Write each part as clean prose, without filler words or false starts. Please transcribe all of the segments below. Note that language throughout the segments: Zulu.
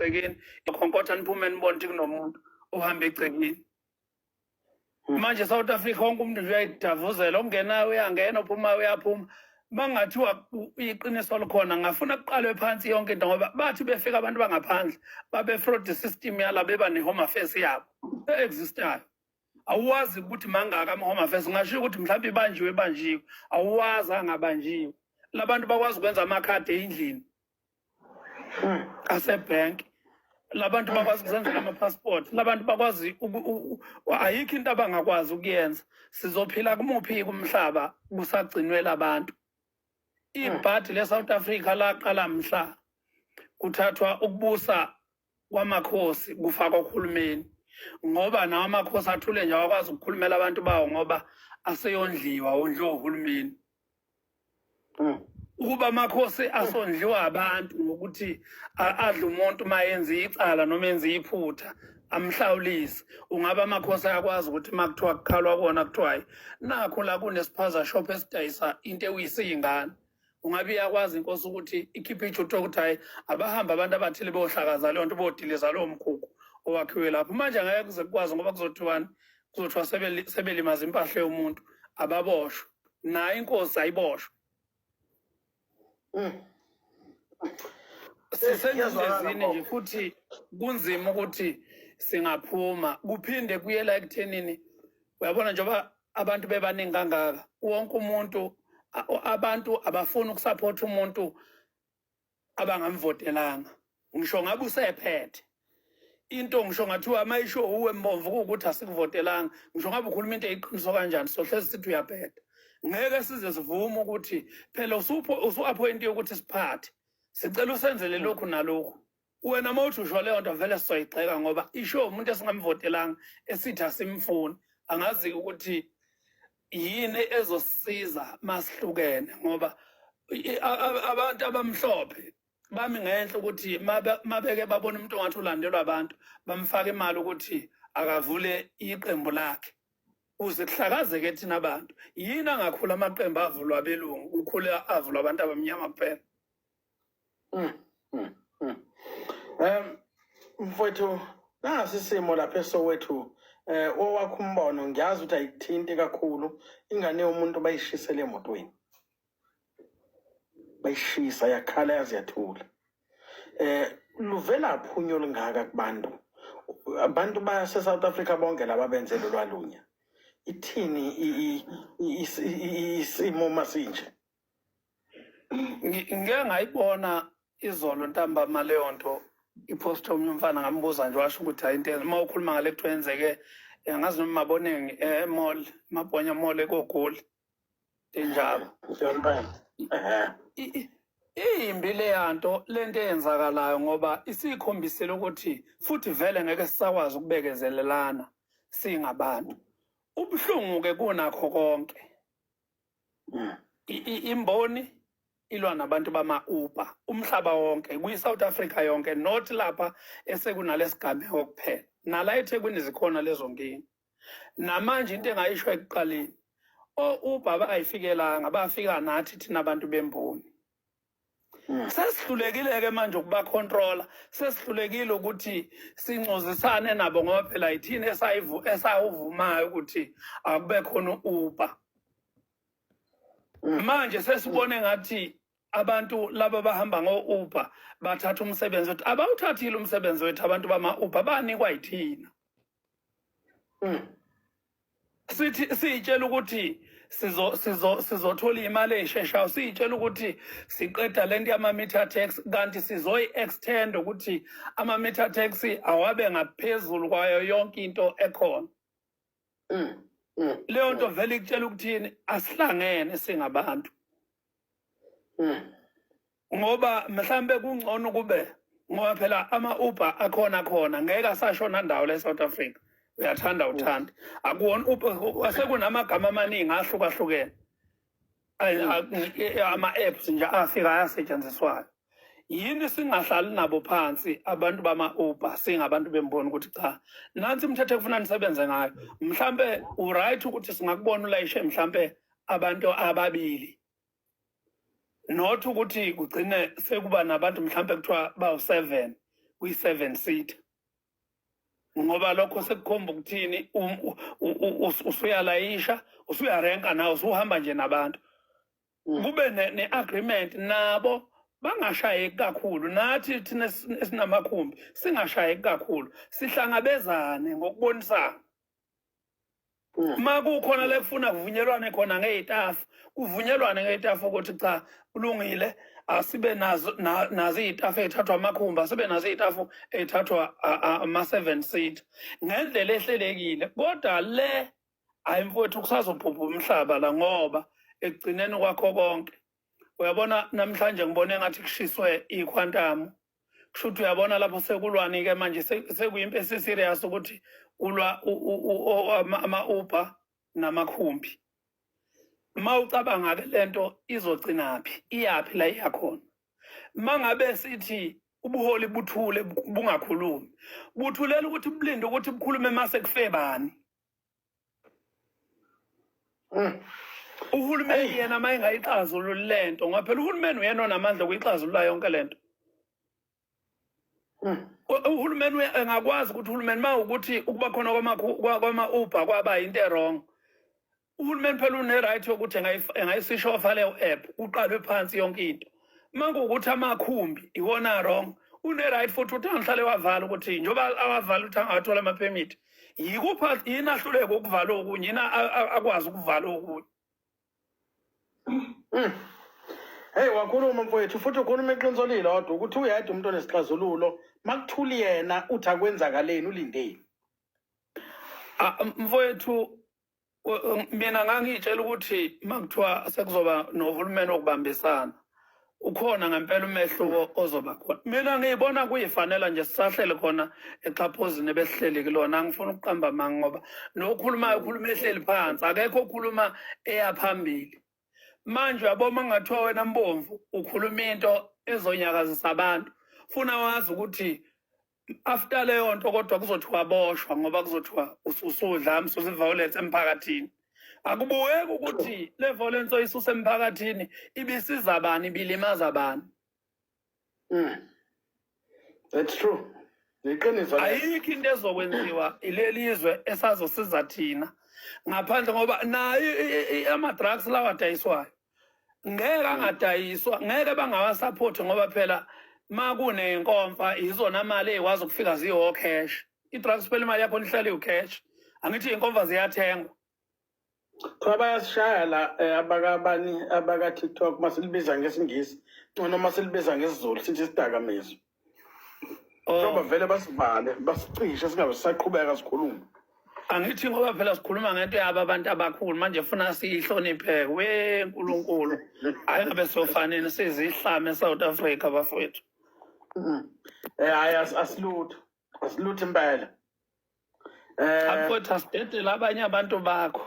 egcekeni ikhonkotha niphume nibone ukuthi kunomuntu ohamba egcekeni. Manje South Africa wonke umuntu nje uyayidavuzela, ongenayo uyangena, ophumayo uyaphuma. Bangathiwa iqiniso likhona, ngafuna kuqalwe phansi yonke into ngoba bathi befika abantu bangaphandle babe fraud system yala beba ne-home affairs yabo existayo. Awazi ukuthi mangaka ama-home affairs, ngasho ukuthi mhlawumbe ibanjiwe, awazi angabanjiwe. Labantu bakwazi ukwenza amakhadi endlini asebhenki, labantu bakwazi ukuzenzela ama-passport, labantu bakwazi ayikho into abangakwazi ukuyenza. Sizophila kumuphi kumhlaba kusagcinwe labantu? Ibhadi le-South Africa laqala mhla kuthathwa ukubusa kwamakhosi kufakwa uhulumeni, ngoba nawo amakhosi athule nje awakwazi ukukhulumela abantu bawo ngoba aseyondliwa, ondliwa uhulumeni. Ukuba amakhosi asondliwa abantu ngokuthi adle umuntu uma yenza icala noma yenza iphutha amhlawulise, ungaba amakhosi ayakwazi ukuthi uma kuthiwa kukhalwa kona kuthiwa nakho la kunesiphaza shop esidayisa into ewuyisiyingane, ungabe iyakwazi inkosi ukuthi ikhiphe ijutho ukuthi hayi abahamba abantu abathile bohlakaza leyo nto bodiliza lowo mkhukhu owakhiwe lapho. Manje angeke kuze kukwazi ngoba kuzothiwani, kuzothiwa sebelimaza impahla yomuntu ababoshwe, nayo inkosi ayiboshwe. Sisendlezini nje futhi kunzima ukuthi singaphuma kuphinde kuyela ekuthenini, uyabona njengoba abantu bebaningi kangaka, wonke umuntu abantu abafuna ukusupport umuntu abangamvotelanga. Ngisho ngabe usephethe into, ngisho ngathiwa mayisho uwe mbomvu ukuthi asikuvotelanga, ngisho ngabe ukhuluma into eyiqiniso kanjani, sohlezi sithi uyaphetha. Ngeke size sivume ukuthi phela usu-appointiwe ukuthi siphathe, sicela usenzele lokhu nalokhu. Wena mawuthi usho leyo nto vele sizoyigxeka ngoba isho umuntu esingamvotelanga esithi asimfuni. Angazi ukuthi yini ezosisiza masihlukene ngoba abantu abamhlophe bami ngenhla ukuthi mabeke babona umuntu ongathi ulandelwa abantu bamfaka imali ukuthi akavule iqembu lakhe ukuze kuhlakazeke thina abantu. Yini angakhula amaqembu avulwa abelungu kukhula avulwa abantu abamnyama kuphela? Mfowethu, nasi isimo lapha eSoweto, owakho umbono ngiyazi ukuthi ayikuthinti kakhulu. Ingane yomuntu bayishisele emotweni, bayishisa yakhala yaze yathula. Luvela phunyo lungaka kubantu, abantu base-South Africa bonke laba benzele lwalunya. Ithini isimo masinje? Ngike ngayibona izolo ntambama leyo nto, ipost omnye umfana ngambuza nje washo ukuthi hayi into uma ukhuluma ngale kuthiwa yenzeke ngazi noma mabonenge mall, Mabhonya mall eKogoli enjalo. Imbi le yanto lento eyenzakalayo ngoba isikhombisile ukuthi futhi vele ngeke sisakwazi ukubekezelelana singabantu. Ubuhlungu ke kunakho konke, imboni ilwa nabantu bama-Uber umhlaba wonke, kwi-South Africa yonke, not lapha esekunalesigameko kuphela. Nala eThekwini zikhona lezo nkinga. Namanje into engayisho ekuqaleni, o-Uber bayifikelanga, bafika nathi thina abantu bemboni. Sesihlulekile-ke manje ukuba controller, sesihlulekile ukuthi sincozisane nabo ngoba phela yithini esawuvumayo ukuthi akube khona u-Uber. Manje sesibone ngathi abantu laba bahamba ngo-Uber bathatha umsebenzi wethu. Abawuthathile umsebenzi wethu abantu bama-Uber, banikwa yithina. Sithi siyitshela ukuthi sizothola imali eyisheshayo, siyitshela ukuthi siqeda lento yama-meter tax, kanti sizoyi-extend ukuthi ama-meter tax awabe ngaphezulu kwayo yonke into ekhona. Leyo nto vele ikutshela ukuthini asihlangene singabantu. Ngoba mhlambe kungcono kube ngoba phela ama-Uber akhona ngeke asashona ndawo le-South Africa. Uyathanda uthanda akuwona asekunamagama amaningi ahlukahlukene, ama-apps nje afika ayasetshenziswayo. Yini singahlali nabo phansi abantu bama-Uber singabantu bembona ukuthi cha, nansi imithetho ekufuna nisebenze ngayo, mhlambe uright ukuthi singakubona ulayishe mhlambe abantu ababili, not ukuthi kugcine sekuba nabantu mhlambe kuthiwa bawu-7 kwi-7 seat ngoba lokho sekukhomba ukuthini usuyalayisha usuyarenka nawe usuhamba nje nabantu kube ne-agreement nabo bangashayeki kakhulu nathi thina esinamakhumbi singashayeki kakhulu sihlangabezane ngokubonisana uma kukhona le kufuna kuvunyelwane khona ngey'tafu kuvunyelwane ngey'tafu ukuthi cha kulungile asibe nazo iy'tafu ey'thathwa amakhumbi asibe nazo iy'tafu ey'thathwa ama-7 seat ngendlela ehlelekile kodwa le hayi mfowethu kusazobhubha umhlaba la ngoba ekugcineni kwakho konke uyabona namhlanje ngibone ngathi kushiswe ikhwantamu kusho ukuthi uyabona lapho sekulwani-ke manje sekuyimpi esiserious ukuthi kulwa ama-Uber namakhumbi uma ucabanga-ke lento izogcinaphi iyaphi la iyakhona uma ngabe sithi ubuholi buthule bungakhulumi buthulela ukuthi bulinde ukuthi bukhulume mase kufe bani uhulumeni yena uma engayixazululi lento ngoba phela uhulumeni uyena onamandla okuyixazulula yonke lento uhulumeni engakwazi ukuthi uhulumeni uma ukuthi ukuba khona kwama-Uber kwaba yinto e-wrong uhulumeni phela une-right yokuthi engayisishofa leyo app kuqalwe phansi yonke into uma kuwukuthi amakhumbi iwona wrong une-right futhi ukuthi angihlale wavala ukuthi njengoba awavala ukuthi angathola ama-permit yini ahluleke ukuvala okunye yini akwazi ukuvala okunye Hey wakhuluma mfowethu futhi ukhuluma iqiniso lilodwa ukuthi uyedwa umuntu onesixazululo makuthuli yena uthi akwenzakaleni ulindeni mfowethu mina ngangitshela ukuthi makuthiwa sekuzoba nohulumeni okubambisana ukhona ngempela umehluko ozoba khona mina ngiyibona kuyifanela nje sisahlele khona exhaphozini besihleli kulona angifuna ukuqamba amanga ngoba nokhulumayo ukhuluma ehleli phansi akekho okhuluma eyaphambili manje uyabona ngathiwa wena Mbomvu ukhuluma into ezonyakazisa abantu funa wazi ukuthi after leyo nto kodwa kuzothiwa boshwa ngoba kuzothiwa usudla msusi violence emphakathini akubuyeki ukuthi le violence oyisusa emphakathini ibisiza bani bilimaza abantu That's true iqiniso ayikho into ezokwenziwa ilelizwe esazosiza thina ngaphandle ngoba nayo ama-drugs lawa adayiswayo ngeke angadayiswa ngeke bangawasaphothi ngoba phela ma kunenkomfa izona mali ey'kwazi ukufika ziwo cash i-drugs phela imali yakhona ihlala iwu-cash angithi iy'nkomfa ziyathengwa kuthiwa bayasishaya la abakabani abaka-TikTok masilibiza ngesingisi noma silibiza ngesiZulu sithi isidakamizwa ngoba vele basivale basicishe singabe sisaqhubeka sikhuluma angithi ngoba phela sikhuluma ngento yabo abantu abakhulu manje funa siyihloniphe weNkulunkulu hayi ngabe sofanele sizihlame eSouth Africa bafowethu hayi asilutho impela afowethu asidedele abanye abantu bakho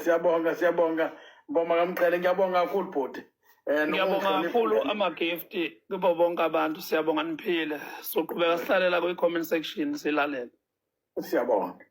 siyabonga Mboma kaMqhele ngiyabonga kakhulu bhuti ngiyabonga kakhulu ama-gift kubo bonke abantu siyabonga niphile soqhubeka sihlalela kwi-comment section silalela siyabonga